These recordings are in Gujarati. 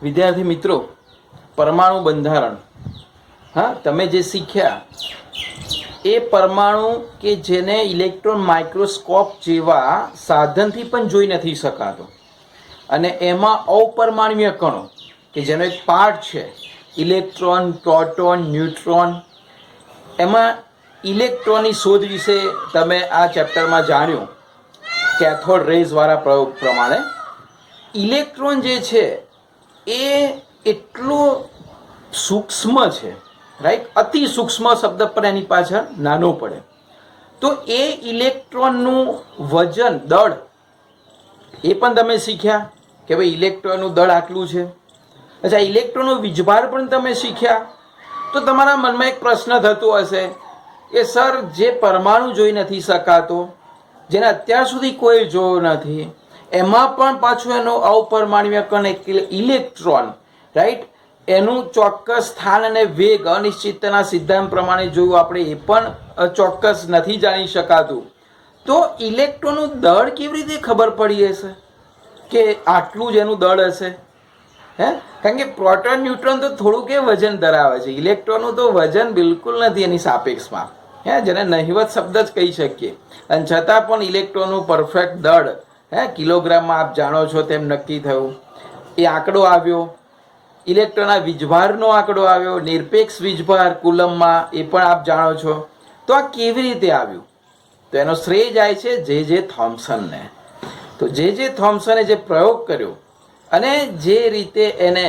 વિદ્યાર્થી મિત્રો, પરમાણુ બંધારણ, હા, તમે જે શીખ્યા એ પરમાણુ કે જેને ઇલેક્ટ્રોન માઇક્રોસ્કોપ જેવા સાધનથી પણ જોઈ નથી શકાતો, અને એમાં અપરમાણ્વીય કણો કે જેનો એક પાર્ટ છે ઇલેક્ટ્રોન, પ્રોટોન, ન્યુટ્રોન, એમાં ઇલેક્ટ્રોનની શોધ વિશે તમે આ ચેપ્ટરમાં જાણ્યું. કેથોડ રેઝવાળા પ્રયોગ પ્રમાણે ઇલેક્ટ્રોન જે છે એ એટલો સૂક્ષ્મ છે, રાઈટ? અતિ સૂક્ષ્મ શબ્દ પર એની પાછળ નાનો પડે. તો એ ઇલેક્ટ્રોનનું વજન, દળ, એ પણ તમે શીખ્યા કે ભાઈ ઇલેક્ટ્રોનનું દળ આટલું છે. અચ્છા, ઇલેક્ટ્રોનનો વીજભાર પણ તમે શીખ્યા. તો તમારા મનમાં એક પ્રશ્ન થતો હશે કે સર, જે પરમાણુ જોઈ નથી શકાતો, જેને અત્યાર સુધી કોઈ જોયો નથી, એમાં પણ પાછું એનો અપરમાણ્વીય કણ એટલે ઇલેક્ટ્રોન, રાઈટ, એનું ચોક્કસ સ્થાન અને વેગ અનિશ્ચિતતાના સિદ્ધાંત પ્રમાણે જોયું આપણે, એ પણ ચોક્કસ નથી જાણી શકાતું. તો ઇલેક્ટ્રોનનું દળ કેવી રીતે ખબર પડી હશે કે આટલું જ એનું દળ હશે? કારણ કે પ્રોટોન, ન્યુટ્રોન તો થોડું કે વજન ધરાવે છે, ઇલેક્ટ્રોનનું તો વજન બિલકુલ નથી એની સાપેક્ષમાં, જેને નહિવત શબ્દ જ કહી શકીએ. અને છતાં પણ ઇલેક્ટ્રોનનું પરફેક્ટ દળ કિલોગ્રામમાં આપ જાણો છો તેમ નક્કી થયું. એ આંકડો આવ્યો, ઇલેક્ટ્રોનના વીજભારનો આંકડો આવ્યો, નિરપેક્ષ વીજભાર કુલમમાં, એ પણ આપ જાણો છો. તો આ કેવી રીતે આવ્યું? તો એનો શ્રેય જાય છે જે થોમ્સનને. તો જે થોમ્સને જે પ્રયોગ કર્યો અને જે રીતે એને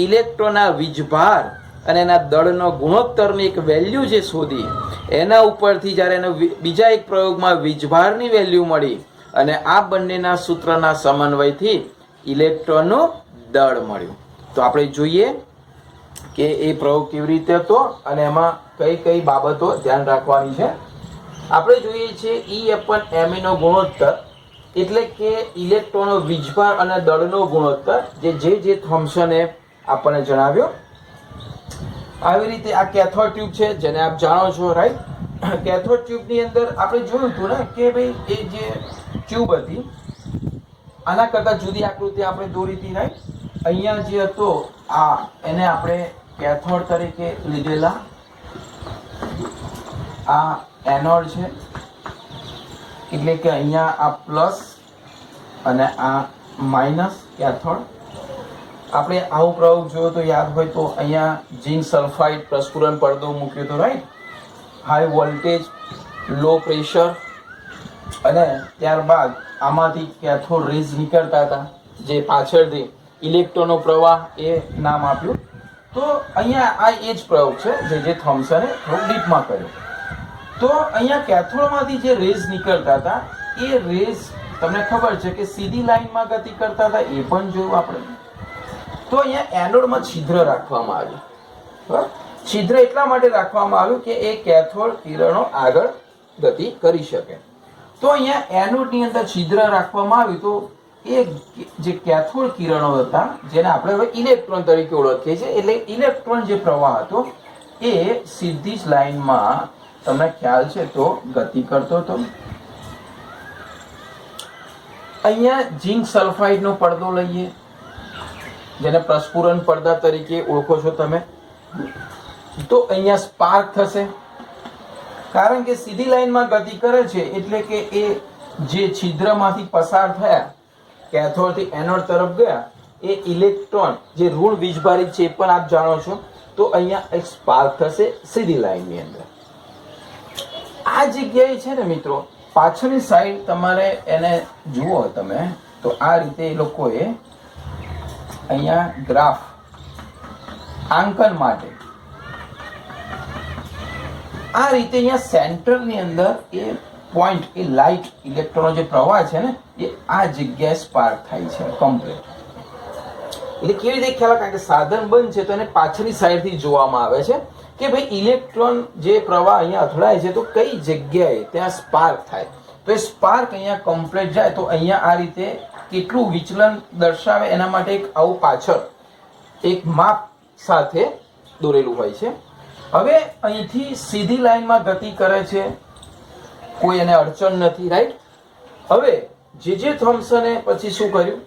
ઇલેક્ટ્રોનના વીજભાર અને એના દળનો ગુણોત્તરની એક વેલ્યુ જે શોધી, એના ઉપરથી જ્યારે એને બીજા એક પ્રયોગમાં વીજભારની વેલ્યુ મળી, અને આ બંનેના સૂત્રના સમન્વયથી ઇલેક્ટ્રોનનું દળ મળ્યું. તો આપણે જોઈએ કે એ પ્રયોગ કેવી રીતે હતો અને એમાં કઈ કઈ બાબતો ધ્યાન રાખવાની છે. આપણે જોઈએ છીએ E/m નો ગુણોત્તર, એટલે કે ઇલેક્ટ્રોનનો વીજભાર અને દળનો ગુણોત્તર, જે થોમ્સને આપણને જણાવ્યો. આવી રીતે આ કેથોડ ટ્યુબ છે, જેને આપ જાણો છો, રાઈટ? કેથોડ ટ્યુબની અંદર આપણે જોયું હતું ને કે ભાઈ એ જે ટ્યુબ હતી આના કરતા જુદી આકૃતિ આપણે દોરી હતી, રાઈટ? અહીંયા જે હતો આ, એને આપણે કેથોડ તરીકે લીધેલા. આ એનોડ છે, એટલે કે અહીંયા આ પ્લસ અને આ માઇનસ કેથોડ. આપણે આવું પ્રયોગ જોયો તો યાદ હોય તો અહીંયા ઝિંક સલ્ફાઇડ પ્રસ્ફુરણ પડદો મૂક્યો હતો, right? High voltage, low pressure, અને ત્યારબાદ આમાંથી કેથોડ રેઝ નીકળતા હતા, જે પાછળથી ઇલેક્ટ્રોનનો પ્રવાહ એ નામ આપ્યું. તો અહીંયા આ એ જ પ્રયોગ છે જે થોમ્સને થોડું ડીપમાં કર્યો. તો અહીંયા કેથોડમાંથી જે રેઝ નીકળતા હતા એ રેઝ તમને ખબર છે કે સીધી લાઈનમાં ગતિ કરતા હતા, એ પણ જોયું આપણે. તો અહીંયા એનોડમાં છિદ્ર રાખવામાં આવ્યું. બરાબર? છિદ્ર એટલા માટે રાખવામાં આવ્યું કે એ કેથોડ કિરણો આગળ ગતિ કરી શકે. તો અહીંયા એનોડની અંદર છિદ્ર રાખવામાં આવ્યું. તો એ જે કેથોડ કિરણો હતા, જેને આપણે હવે ઇલેક્ટ્રોન તરીકે ઓળખીએ છીએ, એટલે ઇલેક્ટ્રોન જે પ્રવાહ હતો એ સીધી જ લાઈનમાં, તમને ખ્યાલ છે તો, ગતિ કરતો હતો. અહીંયા ઝિંક સલ્ફાઇડનો પડદો લઈએ, જેને પ્રસ્ફુરણ પડદા તરીકે ઓળખો છો તમે. તો અહીંયા સ્પાર્ક થશે, કારણ કે સીધી લાઈનમાં ગતિ કરે છે, એટલે કે એ જે છિદ્રમાંથી પસાર થયા, કેથોડથી એનોડ તરફ ગયા, એ ઇલેક્ટ્રોન જે ઋણ વીજભારિત છે એ પણ આપ જાણો છો. તો અહીંયા એક સ્પાર્ક થશે સીધી લાઈનની અંદર. આ જગ્યાએ છે ને મિત્રો, પાછળની સાઈડ તમારે એને જુઓ તમે તો આ રીતે એ લોકોએ અહીંયા ગ્રાફ આંકન માટે આ રીતે અહીંયા સેન્ટરની અંદર એ પોઈન્ટ, એ લાઇટ ઇલેક્ટ્રોનનો જે પ્રવાહ છે ને એ આ જગ્યાએ સ્પાર્ક થાય છે કમ્પ્લીટ. એટલે કેવી રીતે ખ્યાલ? કારણ કે સાધન બંધ છે તો એને પાછળની સાઈડથી જોવામાં આવે છે કે ભાઈ ઇલેક્ટ્રોન જે પ્રવાહ અહીંયા અથડાય છે તો કઈ જગ્યાએ ત્યાં સ્પાર્ક થાય. તો એ સ્પાર્ક અહીંયા કમ્પ્લીટ જાય તો અહીંયા આ રીતે કેટલું વિચલન દર્શાવે એના માટે એક આવું પાછળ એક માપ સાથે દોરેલું હોય છે. હવે અહીંથી સીધી લાઈનમાં ગતિ કરે છે, કોઈ એને અડચણ નથી, રાઈટ? હવે જે થોમ્સને પછી શું કર્યું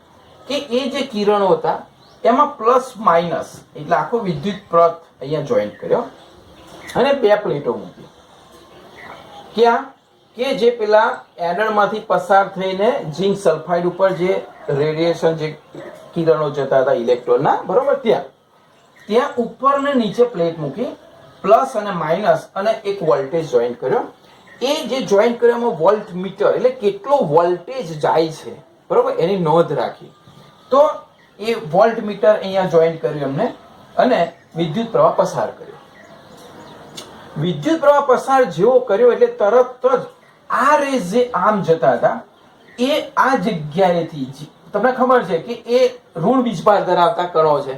કે એ જે કિરણો હતા એમાં પ્લસ માઇનસ એટલે આખો વિદ્યુત પ્રવાહ અહીંયા જોઈન્ટ કર્યો અને બે પ્લેટો મૂકી. ક્યાં કે જે પેલા એનોડમાંથી પસાર થઈને ઝિંક સલ્ફાઇડ ઉપર જે રેડિયેશન જે કિરણો જતા હતા ઇલેક્ટ્રોનના, બરોબર, ત્યાં ઉપર ને નીચે પ્લેટ મૂકી, પ્લસ અને માઇનસ અને એક વોલ્ટેજ જોઈન્ટ કર્યો. એ જે જોઈન્ટ કર્યામાં વોલ્ટ મીટર એટલે કેટલો વોલ્ટેજ જાય છે, બરોબર, એની નોંધ રાખી. તો એ વોલ્ટ મીટર અહીંયા જોઈન્ટ કર્યું એમને અને વિદ્યુત પ્રવાહ પસાર કર્યો. વિદ્યુત પ્રવાહ પસાર જેવો કર્યો એટલે તરત જ આ રેઝ જે આમ જતા હતા એ આ જગ્યાએથી, તમને ખબર છે કે એ ઋણ વીજભાર ધરાવતા કણો છે,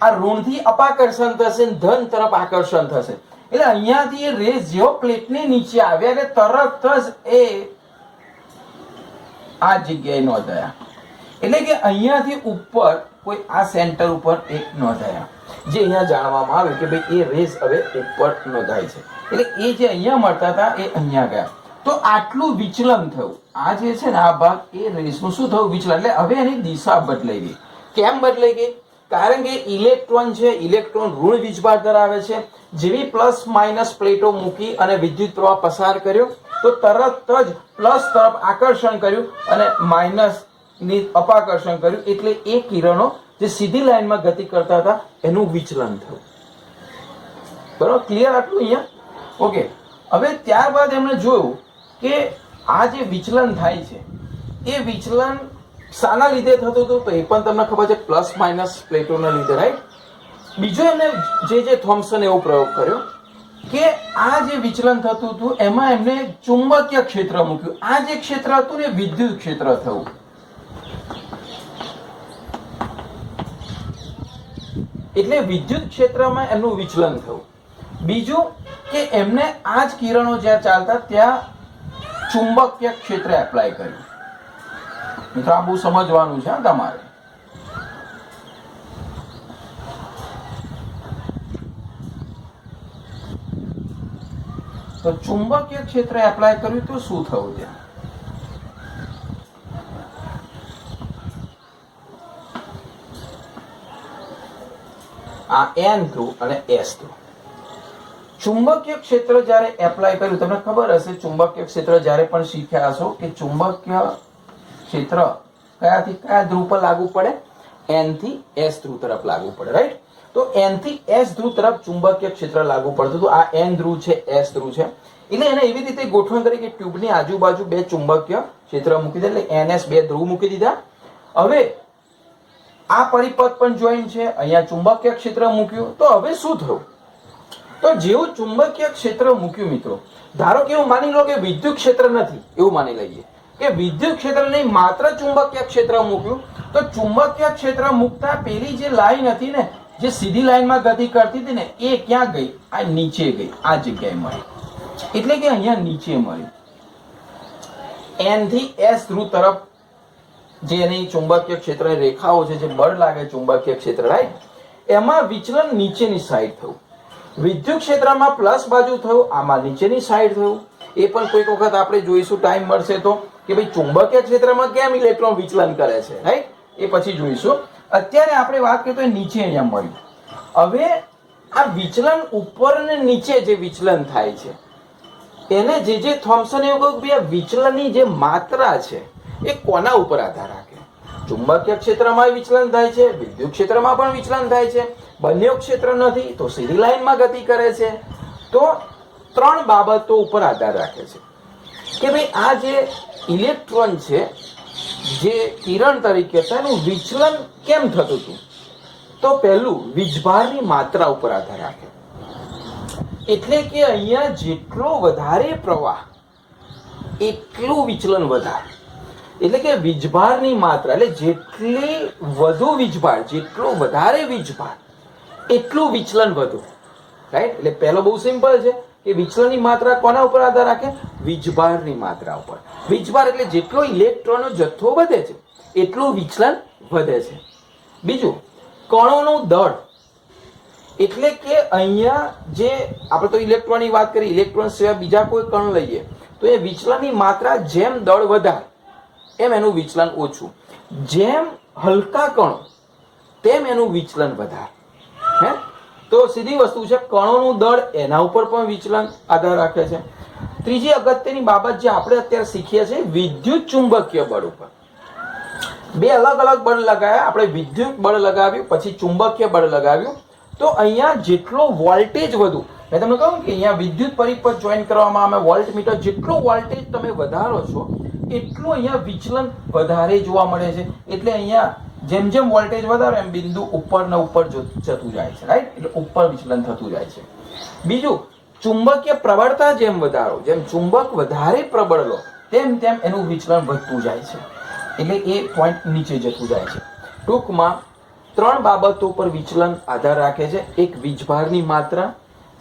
આ ઋણથી અપાકર્ષણ થશે, ધન તરફ આકર્ષણ થશે. એટલે અહીંયાથી એ રેઝ જેવો પ્લેટની નીચે આવ્યા એટલે તરત જ એ આ જગ્યાએ નોંધાયા. એટલે કે અહીંયાથી ઉપર કોઈ આ સેન્ટર ઉપર એક નોંધાયા, જે અહીંયા જાણવામાં આવ્યું કે ભાઈ એ રેઝ હવે ઉપર નોંધાય છે. એટલે એ જે અહીંયા મળતા હતા એ અહીંયા ગયા. તો આટલું વિચલન થયું. આ જે છે ને આ ભાગ એ રેઝનું શું થયું? વિચલન. એટલે હવે એની દિશા બદલાઈ ગઈ. કેમ બદલાઈ ગઈ? કારણ કે ઇલેક્ટ્રોન છે, ઇલેક્ટ્રોન ઋણ વીજભાર ધરાવે છે. જેવી પ્લસ માઇનસ પ્લેટો મૂકી અને વિદ્યુત પ્રવાહ પસાર કર્યો તો તરત જ પ્લસ તરફ આકર્ષણ કર્યું અને માઇનસ ની અપાકર્ષણ કર્યું. એટલે એ કિરણો જે સીધી લાઈનમાં ગતિ કરતા હતા એનું વિચલન થયું. બરોબર, ક્લિયર આટલું અહીંયા? ઓકે. હવે ત્યારબાદ એમણે જોયું કે આ જે વિચલન થાય છે એ વિચલન શાના લીધે થતું હતું? તો એ પણ તમને ખબર છે, પ્લસ માઇનસ પ્લેટોના લીધે, રાઈટ? બીજો એમને જે થોમ્સન એવો પ્રયોગ કર્યો કે આ જે વિચલન થતું હતું એમાં એમને ચુંબકીય ક્ષેત્ર મૂક્યું. આ જે ક્ષેત્ર હતું એ વિદ્યુત ક્ષેત્ર થયું. એટલે વિદ્યુત ક્ષેત્રમાં એમનું વિચલન થયું. બીજું કે એમને આ જ કિરણો જ્યાં ચાલતા ત્યાં ચુંબકીય ક્ષેત્ર એપ્લાય કર્યું. મિત્રો આ બહુ સમજવાનું છે તમારે. તો ચુંબકીય ક્ષેત્ર એપ્લાય કર્યું તો શું થયું? ત્યાં આ એન ધ્રુવ અને એસ ધ્રુવ. ચુંબકીય ક્ષેત્ર જ્યારે એપ્લાય કર્યું, તમને ખબર હશે ચુંબકીય ક્ષેત્ર જ્યારે પણ શીખ્યા હશો કે ચુંબકીય ક્ષેત્ર કયાથી કયા ધ્રુવ પર લાગુ પડે? એન થી એસ ધ્રુવ તરફ લાગુ પડે, રાઈટ? તો એન થી એસ ધ્રુવ તરફ ચુંબકીય ક્ષેત્ર લાગુ પડતું હતું. આ એન ધ્રુવ છે, એસ ધ્રુવ છે. એટલે એને એવી રીતે ગોઠવણ કરી કે ટ્યુબની આજુબાજુ બે ચુંબકીય ક્ષેત્ર મૂકી દીધા, એટલે એનએસ બે ધ્રુવ મૂકી દીધા. હવે આ પરિપથ પણ જોઈન છે, અહીંયા ચુંબકીય ક્ષેત્ર મૂક્યું. તો હવે શું થયું? તો જેવું ચુંબકીય ક્ષેત્ર મૂક્યું મિત્રો, ધારો કે એવું માની લો કે વિદ્યુત ક્ષેત્ર નથી, એવું માની લઈએ કે વિદ્યુત ક્ષેત્ર નહીં, માત્ર ચુંબકીય ક્ષેત્ર મૂક્યું. તો ચુંબકીય ક્ષેત્ર મૂકતા પેલી જે લાઈન હતી ને, જે સીધી લાઈનમાં ગતિ કરતી હતી ને, એ ક્યાં ગઈ? આ નીચે ગઈ, આ જગ્યાએ મળી. એટલે કે અહીંયા નીચે મળી. એન થી એસ ધ્રુવ તરફ જે એની ચુંબકીય ક્ષેત્ર રેખાઓ છે, જે બળ લાગે ચુંબકીય ક્ષેત્ર, રાઈટ? એમાં વિચલન નીચેની સાઈડ થયું. વિદ્યુત ક્ષેત્રમાં પ્લસ બાજુ થયું, આમાં નીચેની સાઈડ થયું. એ પણ કોઈક વખત આપણે જોઈશું, ટાઈમ મળશે તો, કે ભાઈ ચુંબકીય ક્ષેત્રમાં કેમ ઇલેક્ટ્રોન વિચલન કરે છે, રાઈટ? એ પછી જોઈશું. અત્યારે આપણે વાત કરીએ તો નીચે અહીંયા મળ્યું. હવે આ વિચલન ઉપર ને નીચે જે વિચલન થાય છે એને જે થોમ્સન એવું કહ્યું કે વિચલનની જે માત્રા છે એ કોના ઉપર આધાર રાખે? ચુંબકીય ક્ષેત્રમાં વિચલન થાય છે, વિદ્યુત ક્ષેત્રમાં પણ વિચલન થાય છે. બંને ક્ષેત્ર નથી તો સીધી લાઈનમાં ગતિ કરે છે. તો ત્રણ બાબતો ઉપર આધાર રાખે છે કે ભાઈ આ જે ઇલેક્ટ્રોન છે, જે કિરણ તરીકે છે, એનું વિચલન કેમ થતું હતું? તો પહેલું વીજભારની માત્રા ઉપર આધાર રાખે. એટલે કે અહીંયા જેટલો વધારે પ્રવાહ એટલું વિચલન વધારે. એટલે કે વીજભારની માત્રા, એટલે જેટલી વધુ વીજભાર, જેટલો વધારે વીજભાર એટલું વિચલન વધુ, રાઈટ? એટલે પહેલો બહુ સિમ્પલ છે કે વિચલનની માત્રા કોના ઉપર આધાર રાખે? વીજભારની માત્રા ઉપર. વીજભાર એટલે જેટલો ઇલેક્ટ્રોનનો જથ્થો વધે છે એટલું વિચલન વધે છે. બીજું, કણોનું દળ. એટલે કે અહીંયા જે આપણે તો ઇલેક્ટ્રોનની વાત કરીએ, ઇલેક્ટ્રોન સિવાય બીજા કોઈ કણ લઈએ તો એ વિચલનની માત્રા જેમ દળ વધારે એમ એનું વિચલન ઓછું. જેમ હલકા કણો તેમ એનું વિચલન વધારે. હે, તો સીધી વસ્તુ છે, કણોનું દળ એના ઉપર પણ વિચલન આધાર રાખે છે. ત્રીજી અગત્યની બાબત જે આપણે અત્યારે શીખીએ છીએ, વિદ્યુત ચુંબકીય બળ ઉપર. બે અલગ અલગ બળ લગાવ્યા આપણે. વિદ્યુત બળ લગાવ્યું, પછી ચુંબકીય બળ લગાવ્યું. તો અહીંયા જેટલો વોલ્ટેજ વધુ, મેં તમને કહું કે અહીંયા વિદ્યુત પરિપથ જોઈન કરવામાં આવે, વોલ્ટમીટર, જેટલો વોલ્ટેજ તમે વધારો છો એટલું અહીંયા વિચલન વધારે જોવા મળે છે. એટલે અહીંયા જેમ જેમ વોલ્ટેજ વધારે એમ બિંદુ ઉપર ને ઉપર જતું જાય છે, રાઈટ? એટલે ઉપર વિચલન થતું જાય છે. બીજું, ચુંબકીય પ્રબળતા જેમ વધારો, જેમ ચુંબક વધારે પ્રબળ લો તેમ તેમ એનું વિચલન વધતું જાય છે. એટલે એ પોઈન્ટ નીચે જતું જાય છે. ટૂંકમાં 3 બાબતો પર વિચલન આધાર રાખે છે. એક વીજભારની માત્રા,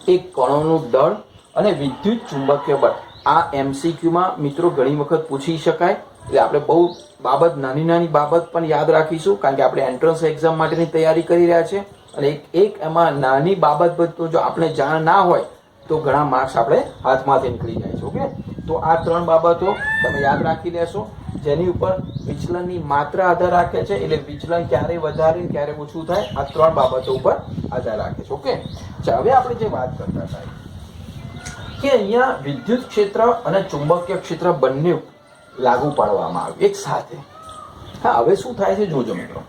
એક કણોનું દળ અને વિદ્યુત ચુંબકીય બળ. આ એમસીક્યુમાં મિત્રો ઘણી વખત પૂછી શકાય. એટલે આપણે બહુ બાબત, નાની નાની બાબત પણ યાદ રાખીશું, કારણ કે આપણે એન્ટ્રન્સ એક્ઝામ માટેની તૈયારી કરી રહ્યા છે. અને એક એમાં નાની બાબત જો આપણે જાણ ના હોય તો ઘણા માર્ક્સ આપણે હાથમાંથી નીકળી જાય છે. ઓકે, તો આ 3 બાબતો તમે યાદ રાખી લેશો, જેની ઉપર વિચલનની માત્રા આધાર રાખે છે. એટલે વિચલન ક્યારે વધારે ક્યારે ઓછું થાય, આ 3 બાબતો ઉપર આધાર રાખે છે. ઓકે, હવે આપણે જે વાત કરતા હતા કે અહીંયા વિદ્યુત ક્ષેત્ર અને ચુંબકીય ક્ષેત્ર બંને લાગુ પાડવામાં આવ્યું એક સાથે. હા, હવે શું થાય છે જોજો મિત્રો.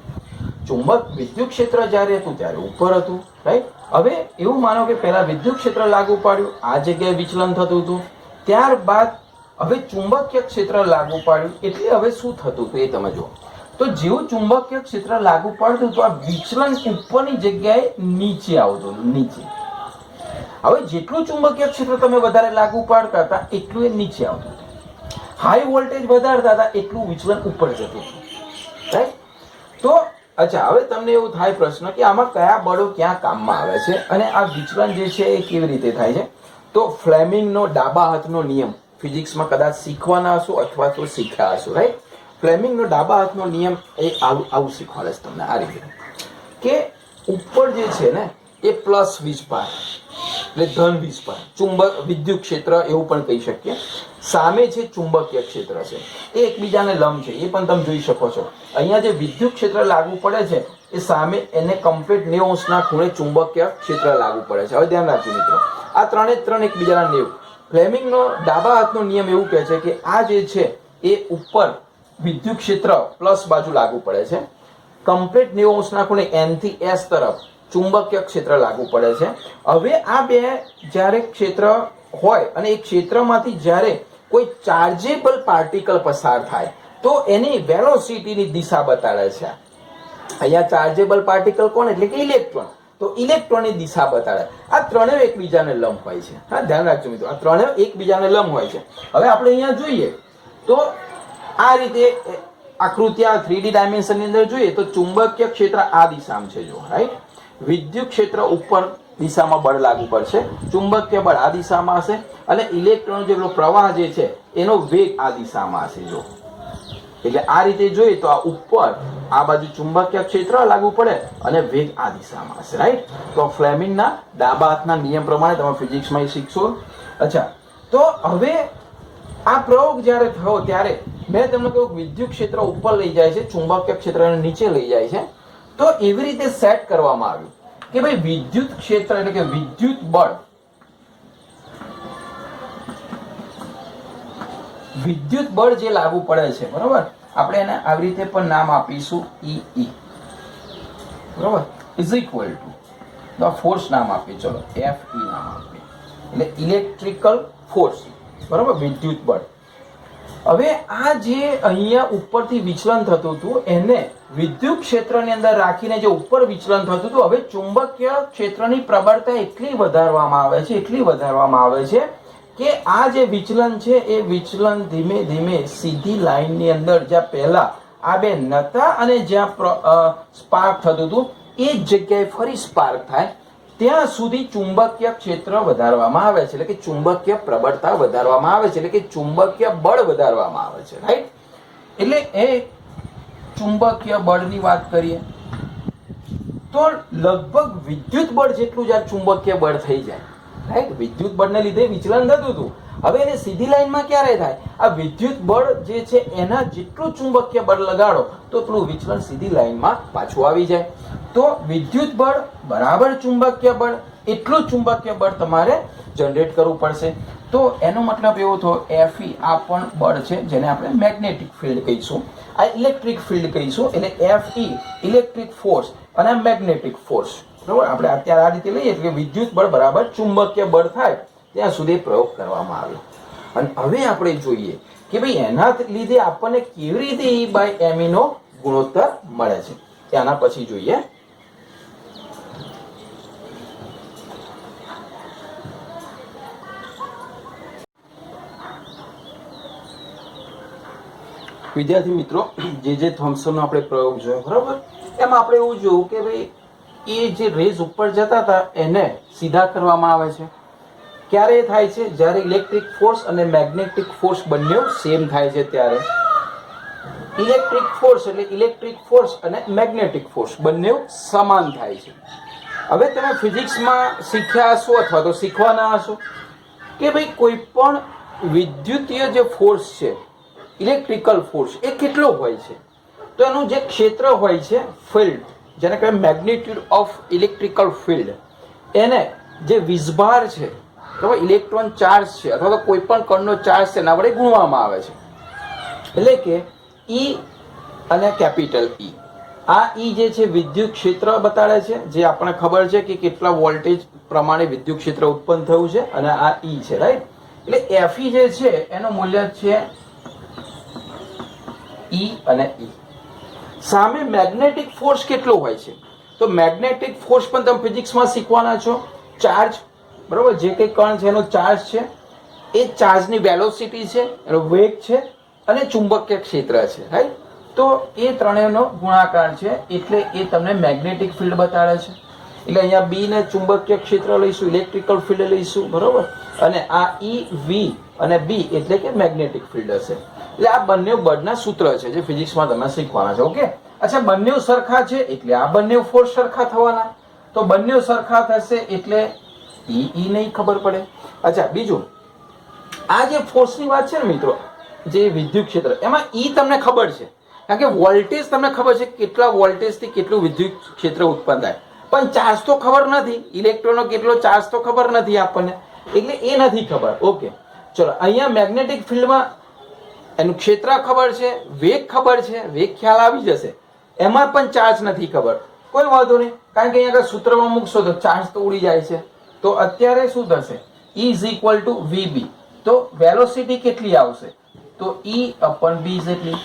વિદ્યુત ક્ષેત્ર જ્યારે હતું ત્યારે ઉપર હતું, રાઈટ? હવે એવું માનો કે પહેલા વિદ્યુત ક્ષેત્ર લાગુ પાડ્યું, આ જગ્યાએ વિચલન થતું હતું. ત્યારબાદ હવે ચુંબકીય ક્ષેત્ર લાગુ પાડ્યું, એટલે હવે શું થતું હતું એ તમે જુઓ. તો જેવું ચુંબકીય ક્ષેત્ર લાગુ પાડતું તો આ વિચલન ઉપરની જગ્યાએ નીચે આવતું, નીચે. હવે જેટલું ચુંબકીય ક્ષેત્ર તમે વધારે લાગુ પાડતા હતા એટલું એ નીચે આવતું હતું. હાઈ વોલ્ટેજ વધારતા હતા એટલું વિચલન ઉપર જતું હતું, રાઈટ? તો અચ્છા, હવે તમને એવું થાય પ્રશ્ન કે આમાં કયા બળો ક્યાં કામમાં આવે છે અને આ વિચલન જે છે એ કેવી રીતે થાય છે? તો ફ્લેમિંગનો ડાબા હાથનો નિયમ ફિઝિક્સમાં કદાચ શીખવાના હશો અથવા તો શીખ્યા હશો, રાઈટ? ફ્લેમિંગનો ડાબા હાથનો નિયમ એ આવું શીખવાડે છે તમને આ રીતે કે ઉપર જે છે ને એ પ્લસ વીજભાર, એટલે ધન વીજભાર, ચુંબક વિદ્યુત ક્ષેત્ર એવું પણ કહી શકીએ. સામે છે ચુંબકીય ક્ષેત્ર છે, એ એકબીજાને લંબ છે, એ પણ તમે જોઈ શકો છો. અહીંયા જે વિદ્યુત ક્ષેત્ર લાગુ પડે છે એ સામે એને કમ્પ્લીટ 90 અંશના ખૂણે ચુંબકીય ક્ષેત્ર લાગુ પડે છે. હવે ધ્યાન રાખજો મિત્રો, આ ત્રણે એકબીજાના 90. ફ્લેમિંગનો ડાબા હાથનો નિયમ એવું કહે છે કે આ જે છે એ ઉપર વિદ્યુત ક્ષેત્ર પ્લસ બાજુ લાગુ પડે છે, કમ્પ્લીટ 90 અંશના ખૂણે N થી S તરફ ચુંબકીય ક્ષેત્ર લાગુ પડે છે. હવે આ બે જ્યારે ક્ષેત્ર હોય અને એ ક્ષેત્રમાંથી જ્યારે કોઈ ચાર્જેબલ પાર્ટિકલ પસાર થાય તો એની વેલોસિટીની દિશા બતાડે છે. અહીંયા ચાર્જેબલ પાર્ટિકલ કોણ? એટલે કે ઇલેક્ટ્રોન. તો ઇલેક્ટ્રોનની દિશા બતાડે. આ ત્રણેય એકબીજાને લંબ હોય છે. હા, ધ્યાન રાખજો મિત્રો, આ ત્રણેય એકબીજાને લંબ હોય છે. હવે આપણે અહીંયા જોઈએ તો આ રીતે આકૃતિ આ 3D ડાયમેન્શનની અંદર જોઈએ તો ચુંબકીય ક્ષેત્ર આ દિશામાં છે, જો, રાઈટ? વિદ્યુત ક્ષેત્ર ઉપર દિશામાં બળ લાગુ પડશે, ચુંબકીય બળ આ દિશામાં હશે અને ઇલેક્ટ્રોન જેટલો પ્રવાહ જે છે એનો વેગ આ દિશામાં હશે, જો. એટલે આ રીતે જોઈએ તો આ ઉપર આ બાજુ ચુંબકીય ક્ષેત્ર લાગુ પડે અને વેગ આ દિશામાં હશે, રાઈટ? તો ફ્લેમિંગના ડાબા હાથના નિયમ પ્રમાણે તમે ફિઝિક્સમાં શીખશો. અચ્છા, તો હવે આ પ્રયોગ જ્યારે થયો ત્યારે મેં તમને કહ્યું વિદ્યુત ક્ષેત્ર ઉપર લઈ જાય છે, ચુંબકીય ક્ષેત્રને નીચે લઈ જાય છે. તો એવી રીતે સેટ કરવામાં આવ્યું કે ભાઈ વિદ્યુત ક્ષેત્ર એટલે કે વિદ્યુત બળ જે લાગુ પડે છે, બરોબર, આપણે એને આવી રીતે પણ નામ આપીશું EE, બરોબર, ઇઝ ઇક્વલ ટુ ફોર્સ નામ આપીએ, ચલો FE નામ આપીએ, એટલે ઇલેક્ટ્રિકલ ફોર્સ, બરોબર, વિદ્યુત બળ. હવે આ જે અહીંયા ઉપરથી વિચલન થતું હતું એને વિદ્યુત ક્ષેત્રની અંદર રાખીને જે ઉપર વિચલન થતું હતું, હવે ચુંબકીય ક્ષેત્રની પ્રબળતા એટલી વધારવામાં આવે છે કે આ જે વિચલન છે એ વિચલન ધીમે ધીમે સીધી લાઈનની અંદર જ્યાં પહેલા આ બે નતા અને જ્યાં સ્પાર્ક થતું હતું એ જ જગ્યાએ ફરી સ્પાર્ક થાય ત્યાં સુધી ચુંબકીય ક્ષેત્ર વધારવામાં આવે છે, એટલે કે ચુંબકીય પ્રબળતા વધારવામાં આવે છે, એટલે કે ચુંબકીય બળ વધારવામાં આવે છે, રાઈટ? એટલે એ ચુંબકીય બળની વાત કરીએ તો લગભગ વિદ્યુત બળ જેટલું જ આ ચુંબકીય બળ થઈ જાય, રાઈટ? વિદ્યુત બળને લીધે વિચલન થતું હતું હવે એને સીધી લાઈનમાં ક્યારે થાય? આ વિદ્યુત બળ જે છે એના જેટલું ચુંબકીય બળ લગાડો તો પેલું વિચલન સીધી લાઈનમાં પાછું આવી જાય. તો વિદ્યુત બળ બરાબર ચુંબકીય બળ, એટલું ચુંબકીય બળ તમારે જનરેટ કરવું પડશે. તો એનો મતલબ એવો થયો Fe આ પણ બળ છે જેને આપણે મેગ્નેટિક ફિલ્ડ કહીશું, આ ઇલેક્ટ્રિક ફિલ્ડ કહીશું. એટલે Fe ઇલેક્ટ્રિક ફોર્સ અને મેગ્નેટિક ફોર્સ, બરાબર. આપણે અત્યારે આ રીતે લઈએ એટલે વિદ્યુત બળ બરાબર ચુંબકીય બળ થાય ત્યાં સુધી પ્રયોગ કરવામાં આવ્યો. અને હવે આપણે જોઈએ કે ભાઈ એના લીધે આપણને કેવી રીતે E/me નો ગુણોત્તર મળે છે. ત્યાંના પછી જોઈએ. વિદ્યાર્થી મિત્રો, જે થોમ્સનનો આપણે પ્રયોગ જોયો, બરાબર, એમાં આપણે એવું જોયું કે ભાઈ એ જે રેઝ ઉપર જતા હતા એને સીધા કરવામાં આવે છે. ક્યારે થાય છે? જ્યારે ઇલેક્ટ્રિક ફોર્સ અને મેગ્નેટિક ફોર્સ બંને સેમ થાય છે ત્યારે. ઇલેક્ટ્રિક ફોર્સ એટલે ઇલેક્ટ્રિક ફોર્સ અને મેગ્નેટિક ફોર્સ બંને સમાન થાય છે. હવે તમે ફિઝિક્સમાં શીખ્યા હશો અથવા તો શીખવાના હશો કે ભાઈ કોઈ પણ વિદ્યુતીય જે ફોર્સ છે, ઇલેક્ટ્રિકલ ફોર્સ, એ કેટલો હોય છે? તો એનું જે ક્ષેત્ર હોય છે, ફિલ્ડ, જેને કહેવાય મેગ્નિટ્યુડ ઓફ ઇલેક્ટ્રિકલ ફિલ્ડ, એને જે વીજભાર છે, બરાબર, ઇલેક્ટ્રોન ચાર્જ છે અથવા તો કોઈ પણ કણનો ચાર્જ છે એના વડે ગુણવામાં આવે છે. એટલે કે E અને કેપિટલ E. આ E જે છે વિદ્યુત ક્ષેત્ર બતાડે છે, જે આપણને ખબર છે કે કેટલા વોલ્ટેજ પ્રમાણે વિદ્યુત ક્ષેત્ર ઉત્પન્ન થયું છે, અને આ E છે, રાઈટ. એટલે Fe જે છે એનું મૂલ્ય છે E અને E. સામે મેગ્નેટિક ફોર્સ કેટલો હોય છે? તો મેગ્નેટિક ફોર્સ પણ તમે ફિઝિક્સમાં શીખવાના છો. ચાર્જ, બરાબર, જે કંઈ કણ છે એનો ચાર્જ છે, એ ચાર્જની વેલોસિટી છે, એનો વેગ છે, અને ચુંબકીય ક્ષેત્ર છે, રાઈટ. તો એ ત્રણેયનો ગુણાકાર છે એટલે એ તમને મેગ્નેટિક ફિલ્ડ બતાડે છે. એટલે અહીંયા B ને ચુંબકીય ક્ષેત્ર લઈશું, ઇલેક્ટ્રિકલ ફિલ્ડ લઈશું, બરાબર, અને આ E, V અને B એટલે કે મેગ્નેટિક ફિલ્ડ હશે. એટલે આ બંને બળના સૂત્ર છે જે ફિઝિક્સમાં તમે શીખવાના છો. ઓકે. અચ્છા, બંને સરખા છે એટલે આ બંને ફોર્સ સરખા થવાના. તો બંને સરખા થશે એટલે E નહીં ખબર પડે. અચ્છા, બીજું, આ જે ફોર્સની વાત છે ને મિત્રો, જે વિદ્યુત ક્ષેત્ર, એમાં E તમને ખબર છે કારણ કે વોલ્ટેજ તમને ખબર છે કેટલા વોલ્ટેજથી કેટલું વિદ્યુત ક્ષેત્ર ઉત્પન્ન થાય, પણ ચાર્જ તો ખબર નથી, ઇલેક્ટ્રોનનો કેટલો ચાર્જ તો ખબર નથી આપણને, એટલે એ નથી ખબર. ઓકે, ચલો. અહીંયા મેગ્નેટિક ફિલ્ડમાં એનું ક્ષેત્ર ખબર છે, વેગ ખબર છે, વેગ ખ્યાલ આવી જશે. એમાં પણ ચાર્જ નથી ખબર, કોઈ વાંધો નહીં, કારણ કે અહીંયા આગળ સૂત્રમાં મૂકશો તો ચાર્જ તો ઉડી જાય છે. તો અત્યારે શું થશે? E = VB. તો વેલોસિટી કેટલી આવશે? તો E/B જેટલી.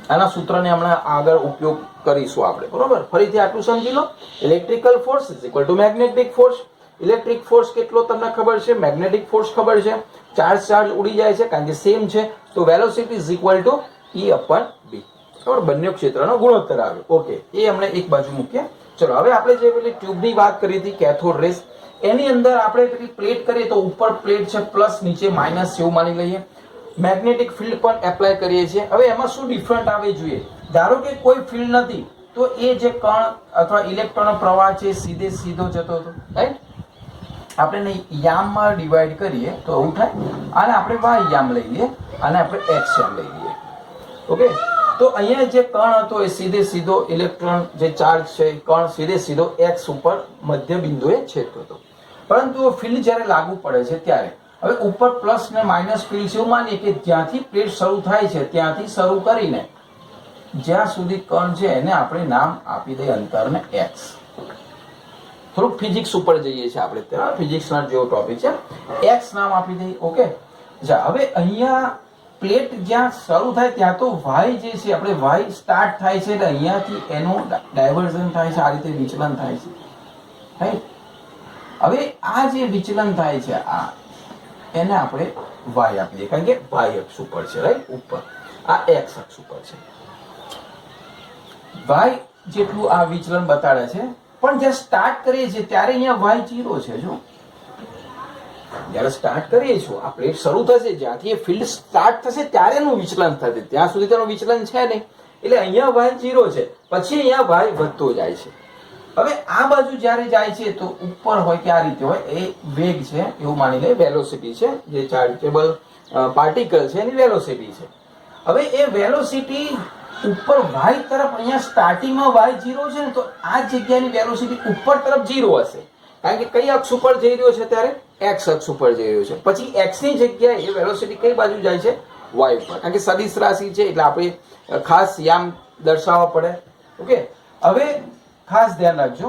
આના સૂત્રને હમણાં આગળ ઉપયોગ કરીશું આપણે, બરોબર. ફરીથી આટલું સમજી લો. Electrical force = magnetic force. Electric force કેટલો તમને ખબર છે, મેગ્નેટિક ફોર્સ ખબર છે, ચાર્જ ઉડી જાય છે કારણ કે સેમ છે. તો વેલોસિટી = E/B. બરાબર, બંને ક્ષેત્રનો ગુણોત્તર આવ્યો. ઓકે, એ હમણે એક બાજુ મૂકીએ. ચલો, હવે આપણે જે પેલી ટ્યુબની વાત કરી હતી, કેથોડ રેસ, એની અંદર આપણે પેલી પ્લેટ કરીએ તો ઉપર પ્લેટ છે પ્લસ, નીચે માઇનસ એવું માની લઈએ. મેગ્નેટિક ફિલ્ડ પણ એપ્લાય કરીએ છીએ. હવે એમાં શું ડિફરન્ટ આવે જોઈએ? ધારો કે કોઈ ફિલ્ડ નથી તો એ જે કણ અથવા ઇલેક્ટ્રોનનો પ્રવાહ છે સીધો જતો હતો, રાઈટ. આપણે યામમાં ડિવાઈડ કરીએ તો એવું થાય. અને આપણે y યામ લઈ લઈએ અને આપણે x યામ લઈ લઈએ. ઓકે, તો અહીંયા જે કણ હતો એ સીધો ઇલેક્ટ્રોન જે ચાર્જ છે કણ સીધો x ઉપર મધ્ય બિંદુએ છેદતો હતો. પરંતુ ફિલ્ડ જ્યારે લાગુ પડે છે ત્યારે હવે ઉપર પ્લસ ને માઇનસ ફિલ્ડ છે એવું માનીએ કે જ્યાંથી પ્લેટ શરૂ થાય છે ત્યાંથી શરૂ કરીને જ્યાં સુધી કણ છે એને આપણે નામ આપી દઈએ અંતરને x. થોડુંક ફિઝિક્સ ઉપર જઈએ છીએ આપણે, ત્યાં ફિઝિક્સના જેવો ટોપિક છે, x નામ આપી દઈએ. ઓકે, હવે અહીંયા પ્લેટ જ્યાં શરૂ થાય ત્યાં તો y જે છે આપણે y સ્ટાર્ટ થાય છે એટલે અહીંયાથી એનું ડાયવર્ઝન થાય છે, આ રીતે વિચલન થાય છે, રાઈટ. હવે આ જે વિચલન થાય છે આ એને આપણે y આપી દઈએ કારણ કે y અક્ષ ઉપર છે, રાઈટ, ઉપર. આ x અક્ષ ઉપર છે. y જેટલું આ વિચલન બતાડે છે, પણ જ્યારે સ્ટાર્ટ કરીએ છીએ ત્યારે અહીંયા y 0 છે. જો જ્યારે સ્ટાર્ટ કરીએ છીએ આ પ્લેટ શરૂ થશે, જ્યાંથી એ ફિલ્ડ સ્ટાર્ટ થશે ત્યારે એનું વિચલન થશે, ત્યાં સુધી તેનું વિચલન છે નહીં, એટલે અહીંયા y 0 છે. પછી અહીંયા y વધતો જાય છે. હવે આ બાજુ જ્યારે જાય છે તો ઉપર હોય કે આ રીતે હોય, એ વેગ છે એવું માની લે, વેલોસિટી છે, જે ચાર્જેબલ પાર્ટિકલ છે એની વેલોસિટી છે. હવે એ વેલોસિટી ઉપર y તરફ, અહીંયા સ્ટાર્ટિંગમાં y0 છે ને, તો આ જગ્યાની વેલોસિટી ઉપર તરફ 0 હશે, કારણ કે કઈ અક્ષ ઉપર જઈ રહ્યો છે ત્યારે x અક્ષ ઉપર જઈ રહ્યો છે. પછી x ની જગ્યાએ વેલોસિટી કઈ બાજુ જાય છે? y ઉપર, કારણ કે સદિશ રાશિ છે એટલે આપણે ખાસ યામ દર્શાવવા પડે. ઓકે, હવે ખાસ ધ્યાન રાખજો,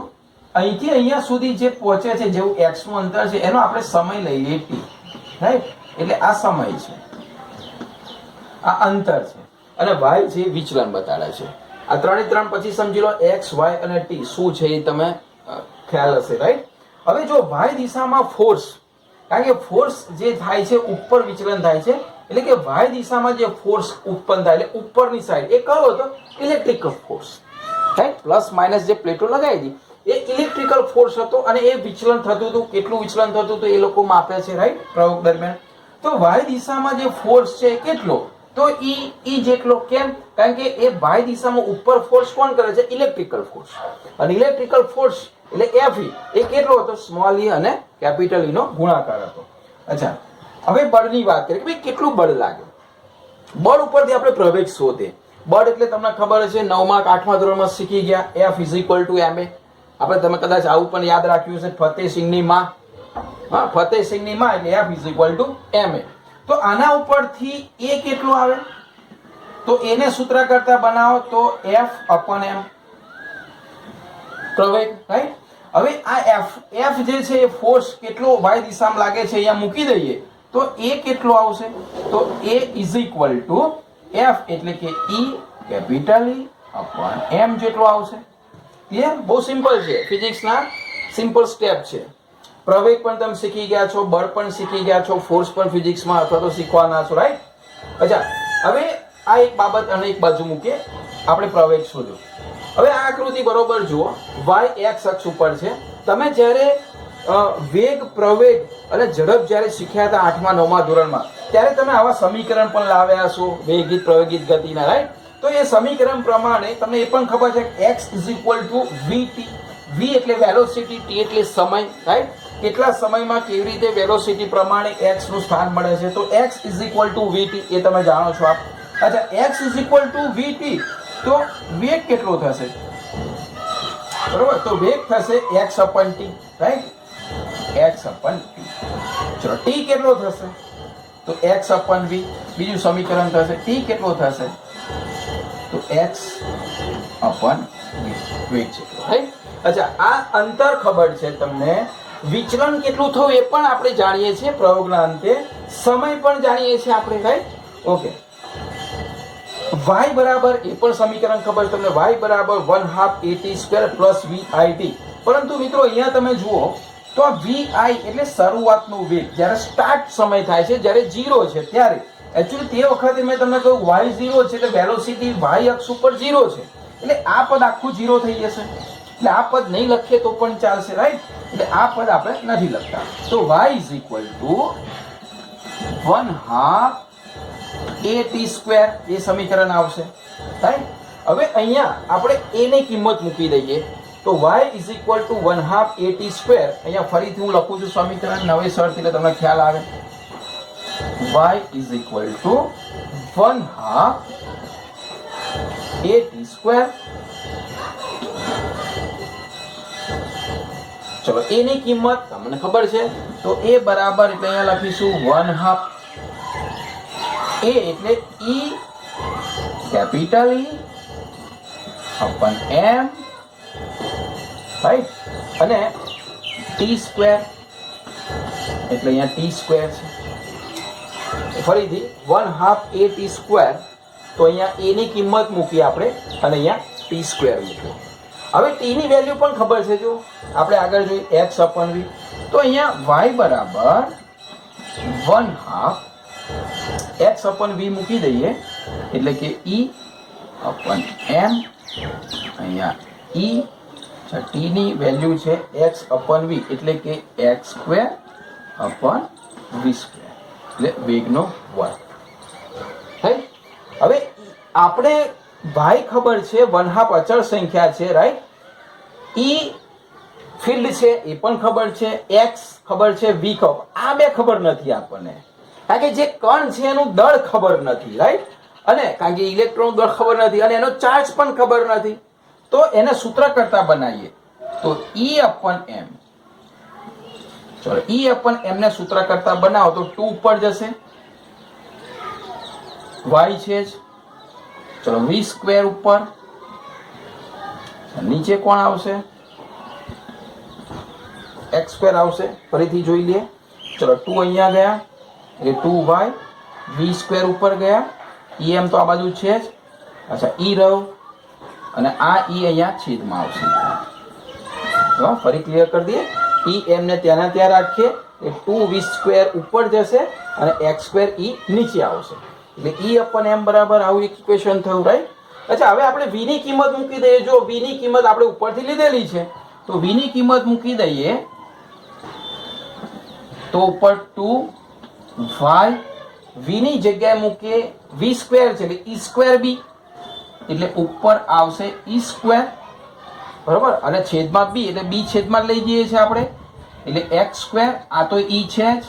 અહીંથી અહીંયા સુધી જે પહોંચે છે, જેવું x નું અંતર છે એનો આપણે સમય લઈ લઈએ t, રાઈટ? એટલે આ સમય છે, આ અંતર છે, અને y છે વિચલન બતાડે છે. આ ત્રણે ત્રણ પછી સમજી લો x, y અને t શું છે એ તમે ખ્યાલ હશે, રાઈટ? હવે જો y દિશામાં ફોર્સ, કારણ કે ફોર્સ જે થાય છે ઉપર વિચલન થાય છે, એટલે કે y દિશામાં જે ફોર્સ ઉત્પન્ન થાય એટલે ઉપરની સાઈડ, એ કયો હતો? Electrical force, right? Plus minus જે પ્લેટો લગાવી હતી એ ઇલેક્ટ્રિકલ ફોર્સ હતો, અને એ વિચલન થતું હતું. કેટલું વિચલન થતું હતું એ લોકો માપે છે, રાઈટ? પ્રયોગ દરમિયાન. તો y દિશામાં જે ફોર્સ છે કેટલો? તો ઈ જેટલો. કેમ? કારણ કે એ y દિશામાં ઉપર ફોર્સ કોણ કરે છે? Electrical force. અને ઇલેક્ટ્રિકલ ફોર્સ એટલે Fe એ કેટલો હતો? સ્મોલ e અને કેપિટલ e નો ગુણાકાર હતો. અચ્છા, હવે બળની વાત કરીએ કે ભાઈ કેટલું બળ લાગે. બળ ઉપરથી આપણે પ્રવેગ શોધે. બળ એટલે તમને ખબર છે, 9મા 8મા ધોરણમાં શીખી ગયા, F = ma. આપણે તમે કદાચ આવું પણ યાદ રાખ્યું છે, ફતેહસિંહની માં. હા, ફતેહસિંહની માં એટલે F = ma. તો આના ઉપરથી એ કેટલું આવે? તો એને સૂત્ર કરતા બનાવો તો F/m પ્રવેગ, રાઈટ? હવે આ F જે છે એ ફોર્સ કેટલો y દિશામાં લાગે છે અહીંયા મૂકી દઈએ તો એ કેટલો આવશે? તો A = F એટલે કે E/m જેટલો આવશે. ક્લિયર? બહુ સિમ્પલ છે, ફિઝિક્સના સિમ્પલ સ્ટેપ છે. પ્રવેગ પણ તમે શીખી ગયા છો, બળ પણ શીખી ગયા છો, ફોર્સ પણ ફિઝિક્સમાં અથવા તો શીખવાના છો, રાઈટ? અચ્છા, હવે આ એક બાબત અને એક બાજુ મૂકીએ, આપણે પ્રવેગ શોધ્યો. હવે આ આકૃતિ બરોબર જુઓ, y x અક્ષ ઉપર છે. તમે જ્યારે વેગ, પ્રવેગ અને ઝડપ જ્યારે શીખ્યા હતા 8મા 9મા ધોરણમાં, ત્યારે તમે આવા સમીકરણ પણ લાવ્યા છો, વેગિત પ્રવેગિત ગતિના, રાઈટ? તો એ સમીકરણ પ્રમાણે તમને એ પણ ખબર છે કે x = vt. v એટલે વેલોસિટી, t એટલે સમય, રાઈટ? કેટલા સમયમાં કેવી રીતે વેલોસિટી પ્રમાણે x નું સ્થાન મળે છે. તો x = vt એ તમે જાણો છો આપ. અચ્છા, x = vt, તો વેગ કેટલો થશે? બરોબર, તો વેગ થશે x/t, રાઈટ? x/t. ચલો, t કેટલો થશે? તો x/v. બીજું સમીકરણ થશે, t કેટલો થશે? તો x/v, વેગ જેટલો, રાઈટ? અચ્છા, આ અંતર ખબર છે તમને. વિચલન કેટલું થયું એ પણ આપણે જાણીએ છીએ પ્રયોગના અંતે. સમય પણ જાણીએ છીએ આપણે, રાઈટ? ઓકે. y બરાબર, એ પણ સમીકરણ ખબર તમને, y બરાબર 1/2 at² + vit. પરંતુ મિત્રો અહીંયા તમે જુઓ તો આ vi એટલે શરૂઆતનો વેગ, જ્યારે સ્ટાર્ટ સમય થાય છે, જ્યારે 0 છે ત્યારે. એકચ્યુઅલી તે વખતે મેં તમને કહ્યું y0 છે એટલે વેલોસિટી y અક્ષ ઉપર 0 છે, એટલે આ પદ આખું 0 થઈ જશે. એટલે આ પદ નહીં લખીએ તો પણ ચાલશે, રાઈટ? એટલે આ પદ આપણે નથી લખતા. તો y = 1/2 at², એ સમીકરણ આવશે, રાઈટ? હવે અહીંયા આપણે a ની કિંમત મૂકી દઈએ તો y = 1/2 at². અહીંયા ફરીથી હું લખું છું સમીકરણ નવેસરથી એટલે તમને ખ્યાલ આવે. y = 1/2 at². ચલો, a ની કિંમત તમને ખબર છે, તો a બરાબર એટલે અહીંયા લખીશું 1/2. a એટલે E/m, રાઈટ? અને t² એટલે અહીંયા t² છે. ફરીથી 1/2 at², તો અહીંયા a ની કિંમત મૂકી આપણે અને અહીંયા t² મૂક્યો. હવે t ની વેલ્યુ પણ ખબર છે, જો આપણે આગળ જોઈએ x/v. તો અહીંયા y બરાબર 1/2 x/v મૂકી દઈએ એટલે કે E/m. અહીંયા E, t ની વેલ્યુ છે x/v એટલે કે x² / v², એટલે વેગનો વર્ગ. હવે આપણે y ખબર છે 1/2 અચળ સંખ્યા છે, રાઈટ? ઈ ફિલ્ડ છે એ પણ ખબર છે, એક્સ ખબર છે, વી ખબર, આ બે ખબર નથી આપણને, કારણ કે જે કણ છે એનું દળ ખબર નથી, રાઈટ, અને કારણ કે ઇલેક્ટ્રોન દળ ખબર નથી અને એનો ચાર્જ પણ ખબર નથી, તો એને સૂત્ર કરતા બનાવીએ તો ઈ અપન એમ, ચલો ઈ અપન એમ ને સૂત્ર કરતા બનાવો તો 2 ઉપર જશે, y છે જ, ચલો v સ્ક્વેર ઉપર, નીચે કોણ આવશે, x સ્ક્વેર આવશે, ફરીથી જોઈ લઈએ, ચલો 2 અહીંયા ગયા એટલે 2y, v સ્ક્વેર ઉપર ગયા, em તો આ બાજુ છે જ, અચ્છા e રહ્યો અને આ e અહીંયા છેદમાં આવશે, તો ફરી ક્લિયર કરી દઈએ, em ને ત્યાંના ત્યાં રાખીએ એ 2v સ્ક્વેર ઉપર જશે અને x સ્ક્વેર e નીચે આવશે, એટલે e અપન m બરાબર આવું એક ઇક્વેશન થયું, રાઈટ. અચ્છા હવે આપણે v ની કિંમત મૂકી દઈએ, જો v ની કિંમત આપણે ઉપરથી લીધેલી છે તો v ની કિંમત મૂકી દઈએ તો ઉપર 2y, v ની જગ્યાએ મૂકીએ v સ્ક્વેર છે એટલે e સ્ક્વેર b, એટલે ઉપર આવશે e સ્ક્વેર, બરાબર, અને છેદમાં b એટલે b છેદમાં લઈ જઈએ છીએ આપણે, એટલે x સ્ક્વેર, આ તો e છે જ,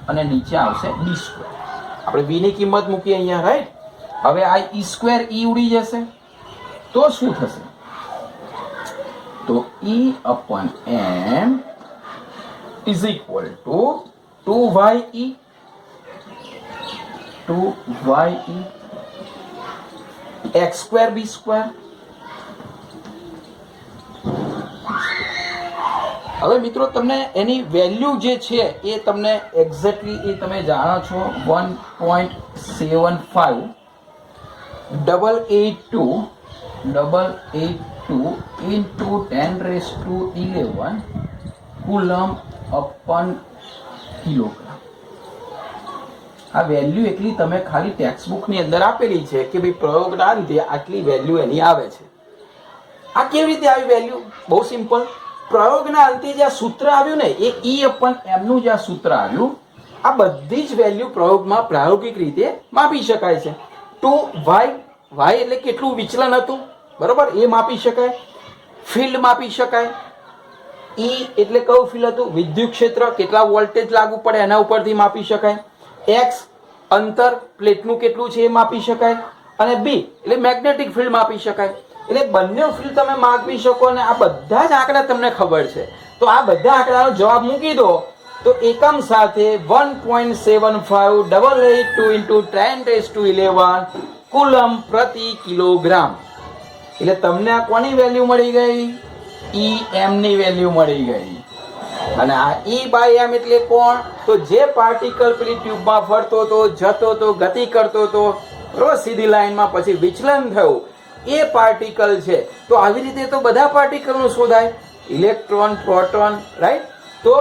અને નીચે આવશે b સ્ક્વેર, આપણે b ની કિંમત મૂકીએ અહીંયા, રાઈટ. હવે આ e સ્ક્વેર e ઉડી જશે તો શું થશે, તો e અપન m is equal to 2ye, 2ye x square b square. હવે મિત્રો તમને એની વેલ્યુ જે છે એ તમને એક્ઝેક્ટલી એ તમે જાણો છો 1.75 882 into 10⁻11 કુલમ અપન કિલોગ્રામ. આ વેલ્યુ એટલી તમે ખાલી ટેક્સ્ટ બુક ની અંદર આપેલી છે કે ભાઈ પ્રયોગના અંતે આટલી વેલ્યુ એની આવે છે. આ કેવી રીતે આવી વેલ્યુ? બહુ સિમ્પલ. પ્રયોગના અંતે જે આ સૂત્ર આવ્યું ને એ E અપન M નું જે આ સૂત્ર આવ્યું, આ બધી જ વેલ્યુ પ્રયોગમાં પ્રાયોગિક રીતે માપી શકાય છે. 2y, y એટલે કેટલું વિચલન હતું, બરોબર, એ માપી શકાય. ફિલ્ડ માપી શકાય. E એટલે કયું ફિલ્ડ હતું, વિદ્યુત ક્ષેત્ર, કેટલા વોલ્ટેજ લાગુ પડે એના ઉપરથી માપી શકાય. x અંતર પ્લેટનું કેટલું છે એ માપી શકાય. અને B એટલે મેગ્નેટિક ફિલ્ડ માપી શકાય. એટલે બંને ફિલ્ડ તમે માપી શકો અને આ બધા જ આંકડા તમને ખબર છે. તો આ બધા આંકડાનો જવાબ મૂકી દો તો એકમ સાથે 1.75 × 10⁻11 કુલમ પ્રતિ કિલોગ્રામ. એટલે તમને આ કોની વેલ્યુ મળી ગઈ? EM ની વેલ્યુ મળી ગઈ. અને આ E/m એટલે કોણ? તો જે પાર્ટિકલ પેલી ટ્યુબમાં ફરતો હતો, જતો હતો, ગતિ કરતો હતો, બરોબર, સીધી લાઈનમાં, પછી વિચલન થયું, એ પાર્ટિકલ છે. તો આવી રીતે તો બધા પાર્ટિકલનું શોધાય, ઇલેક્ટ્રોન, પ્રોટોન, રાઈટ. તો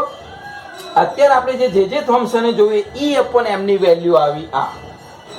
અત્યારે આપણે જે થોમ્સને જોઈએ E અપન M ની વેલ્યુ આવી આ.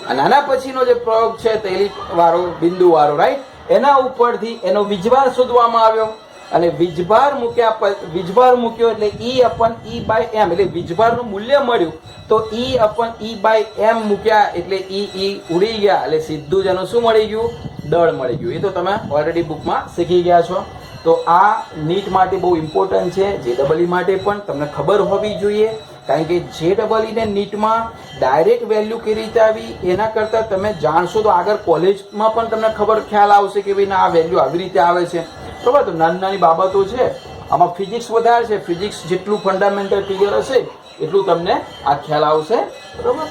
અને આના પછીનો જે પ્રયોગ છે તેલી વાળો, બિંદુ વાળો, રાઈટ, એના ઉપરથી એનો વીજભાર શોધવામાં આવ્યો અને વીજભાર મૂક્યો એટલે E અપન E/m એટલે વીજભારનું મૂલ્ય મળ્યું. તો E અપન E/m મૂક્યા એટલે E ઉડી ગયા એટલે સીધું જ એનું શું મળી ગયું? દળ મળી ગયું. એ તો તમે ઓલરેડી બુકમાં શીખી ગયા છો. તો આ નીટ માટે બહુ ઇમ્પોર્ટન્ટ છે, JEE માટે પણ તમને ખબર હોવી જોઈએ. કારણ કે JEE ને નીટમાં ડાયરેક્ટ વેલ્યુ કેવી રીતે આવી એના કરતાં તમે જાણશો તો આગળ કોલેજમાં પણ તમને ખ્યાલ આવશે કે ભાઈ ના આ વેલ્યુ આવી રીતે આવે છે, બરાબર. તો નાની નાની બાબતો છે, આમાં ફિઝિક્સ વધારે છે. ફિઝિક્સ જેટલું ફંડામેન્ટલ ક્લિયર હશે એટલું તમને આ ખ્યાલ આવશે, બરાબર.